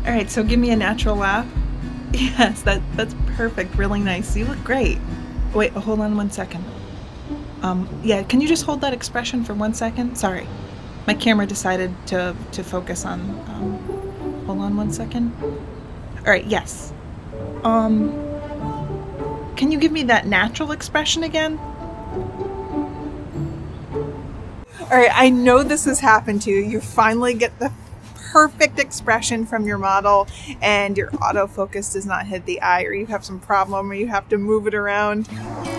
All right, so give me a natural laugh. Yes, that's perfect. Really nice. You look great. Wait, hold on 1 second. Yeah, can you just hold that expression for 1 second? Sorry, my camera decided to focus on. Hold on 1 second. All right, yes. Um, can you give me that natural expression again? All right, I know this has happened to you. You finally get the perfect expression from your model and your autofocus does not hit the eye, or you have some problem or you have to move it around.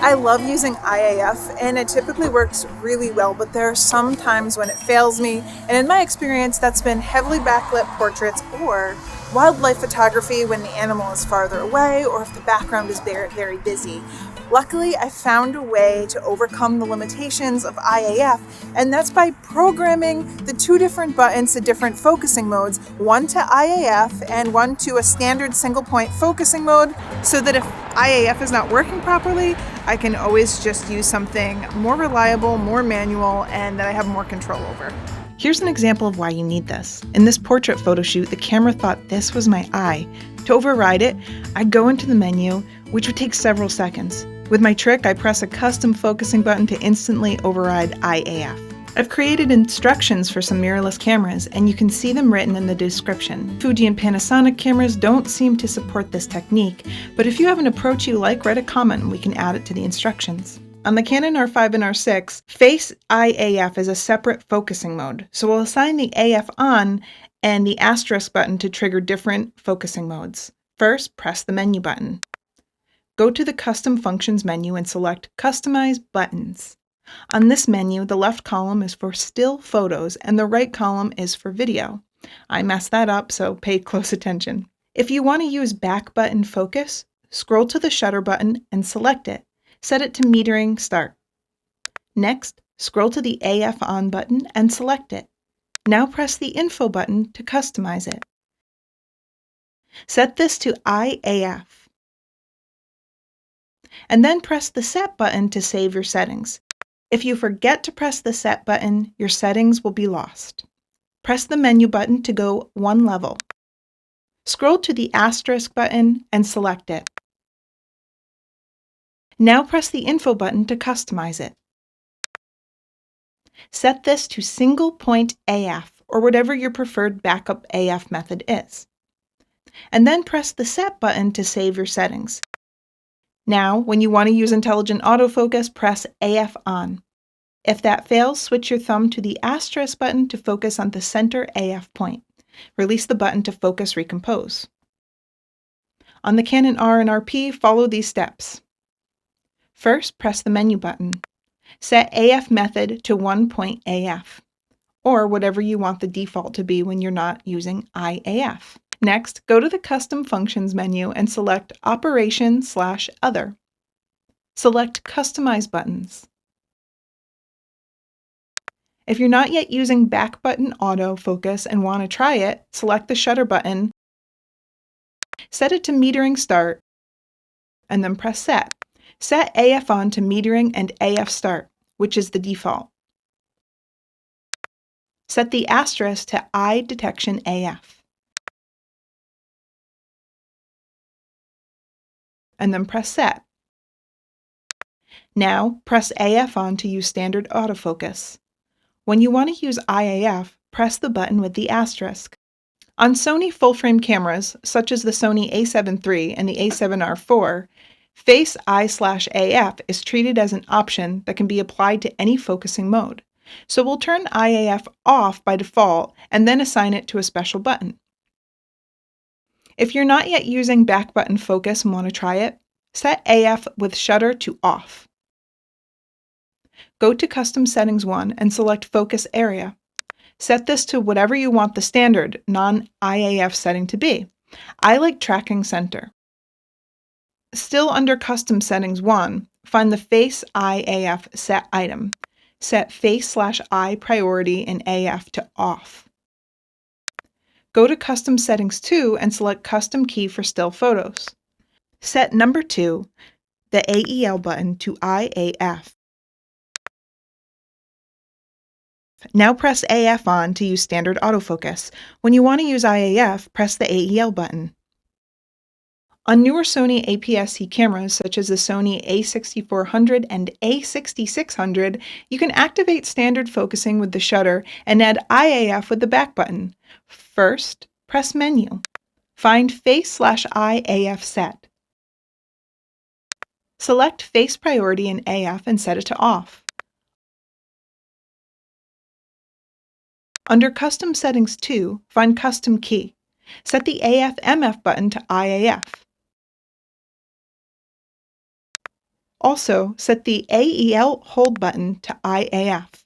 I love using IAF and it typically works really well, but there are some times when it fails me. And in my experience, that's been heavily backlit portraits or wildlife photography when the animal is farther away or if the background is very, very busy. Luckily, I found a way to overcome the limitations of IAF, and that's by programming the two different buttons to different focusing modes, one to IAF and one to a standard single point focusing mode, so that if IAF is not working properly, I can always just use something more reliable, more manual, and that I have more control over. Here's an example of why you need this. In this portrait photo shoot, the camera thought this was my eye. To override it, I go into the menu, which would take several seconds. With my trick, I press a custom focusing button to instantly override IAF. I've created instructions for some mirrorless cameras, and you can see them written in the description. Fuji and Panasonic cameras don't seem to support this technique, but if you have an approach you like, write a comment and we can add it to the instructions. On the Canon R5 and R6, Face IAF is a separate focusing mode, so we'll assign the AF on and the asterisk button to trigger different focusing modes. First, press the menu button. Go to the Custom Functions menu and select Customize Buttons. On this menu, the left column is for still photos and the right column is for video. I messed that up, so pay close attention. If you want to use back button focus, scroll to the shutter button and select it. Set it to metering start. Next, scroll to the AF on button and select it. Now press the info button to customize it. Set this to IAF. And then press the Set button to save your settings. If you forget to press the Set button, your settings will be lost. Press the menu button to go one level. Scroll to the asterisk button and select it. Now press the Info button to customize it. Set this to single point AF or whatever your preferred backup AF method is. And then press the Set button to save your settings. Now, when you want to use intelligent autofocus, press AF on. If that fails, switch your thumb to the asterisk button to focus on the center AF point. Release the button to focus recompose. On the Canon R and RP, follow these steps. First, press the menu button. Set AF method to 1 point AF, or whatever you want the default to be when you're not using IAF. Next, go to the Custom Functions menu and select Operation/Other. Select Customize Buttons. If you're not yet using back button autofocus and want to try it, select the shutter button, set it to metering start, and then press Set. Set AF on to metering and AF start, which is the default. Set the asterisk to eye detection AF. And then press Set. Now, press AF on to use standard autofocus. When you want to use IAF, press the button with the asterisk. On Sony full-frame cameras, such as the Sony a7 III and the a7 R4, Face I/AF is treated as an option that can be applied to any focusing mode. So we'll turn IAF off by default and then assign it to a special button. If you're not yet using back button focus and want to try it, set AF with shutter to off. Go to Custom Settings 1 and select Focus Area. Set this to whatever you want the standard non-IAF setting to be. I like Tracking Center. Still under Custom Settings 1, find the Face IAF Set item. Set Face/Eye Priority in AF to Off. Go to Custom Settings 2 and select Custom Key for Still Photos. Set number 2, the AEL button, to IAF. Now press AF on to use standard autofocus. When you want to use IAF, press the AEL button. On newer Sony APS-C cameras such as the Sony a6400 and a6600, you can activate standard focusing with the shutter and add IAF with the back button. First, press Menu. Find Face/Eye AF Set. Select Face Priority in AF and set it to Off. Under Custom Settings 2, find Custom Key. Set the AF/MF button to IAF. Also, set the AEL hold button to IAF.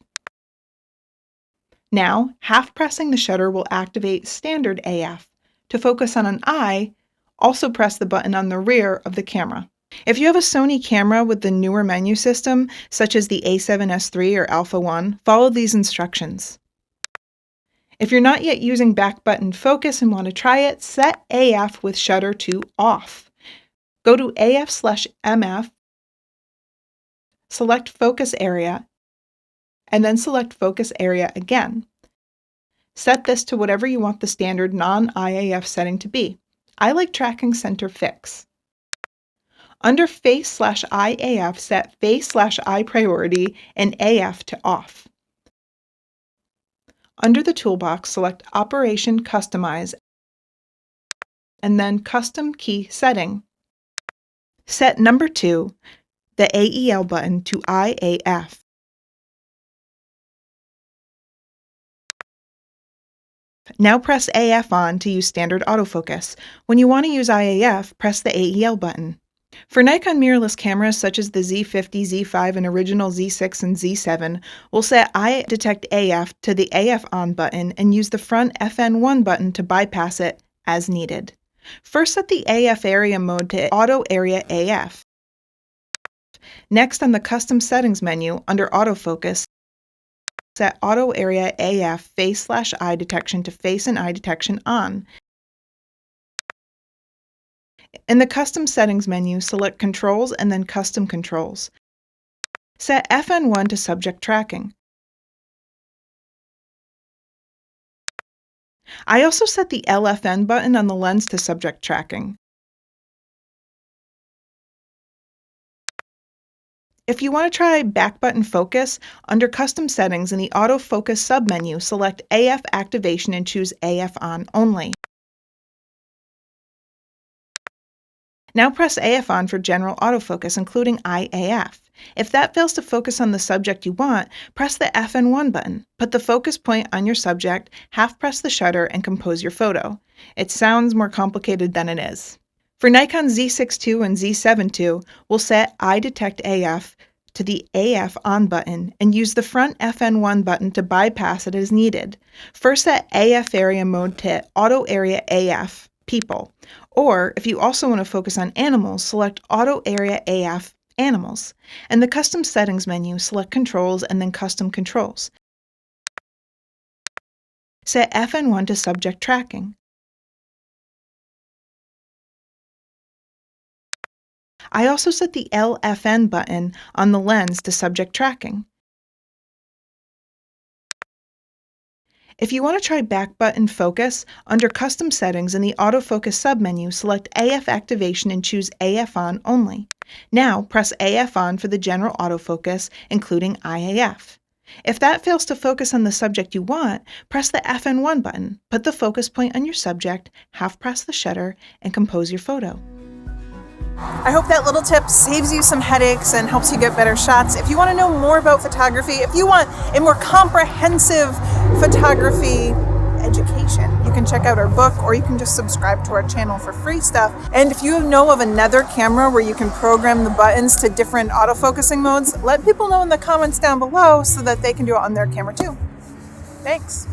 Now, half pressing the shutter will activate standard AF. To focus on an eye, also press the button on the rear of the camera. If you have a Sony camera with the newer menu system, such as the A7S III or Alpha 1, follow these instructions. If you're not yet using back button focus and want to try it, set AF with shutter to Off. Go to AF/MF, select Focus Area, and then select Focus Area again. Set this to whatever you want the standard non-IAF setting to be. I like tracking center fix. Under Face/Eye AF, set Face/Eye Priority and AF to Off. Under the toolbox, select Operation Customize and then Custom Key Setting. Set number 2, the AEL button, to IAF. Now press AF on to use standard autofocus. When you want to use IAF, press the AEL button. For Nikon mirrorless cameras such as the Z50, Z5, and original Z6 and Z7, we'll set Eye Detect AF to the AF on button and use the front FN1 button to bypass it as needed. First, set the AF area mode to Auto Area AF. Next, on the Custom Settings menu, under Autofocus, set Auto Area AF Face/Eye Detection to Face and Eye Detection on. In the Custom Settings menu, select Controls and then Custom Controls. Set FN1 to Subject Tracking. I also set the LFN button on the lens to Subject Tracking. If you want to try back button focus, under Custom Settings in the Autofocus submenu, select AF Activation and choose AF On Only. Now press AF on for general autofocus, including IAF. If that fails to focus on the subject you want, press the FN1 button. Put the focus point on your subject, half press the shutter, and compose your photo. It sounds more complicated than it is. For Nikon Z6 II and Z7 II, we'll set Eye Detect AF to the AF on button and use the front FN1 button to bypass it as needed. First, set AF area mode to Auto Area AF People. Or, if you also want to focus on animals, select Auto Area AF Animals. In the Custom Settings menu, select Controls and then Custom Controls. Set FN1 to Subject Tracking. I also set the LFN button on the lens to Subject Tracking. If you want to try back button focus, under Custom Settings in the Autofocus submenu, select AF Activation and choose AF On Only. Now press AF on for the general autofocus, including IAF. If that fails to focus on the subject you want, press the FN1 button, put the focus point on your subject, half press the shutter, and compose your photo. I hope that little tip saves you some headaches and helps you get better shots. If you want to know more about photography, if you want a more comprehensive photography education, you can check out our book or you can just subscribe to our channel for free stuff. And if you know of another camera where you can program the buttons to different autofocusing modes, let people know in the comments down below so that they can do it on their camera too. Thanks.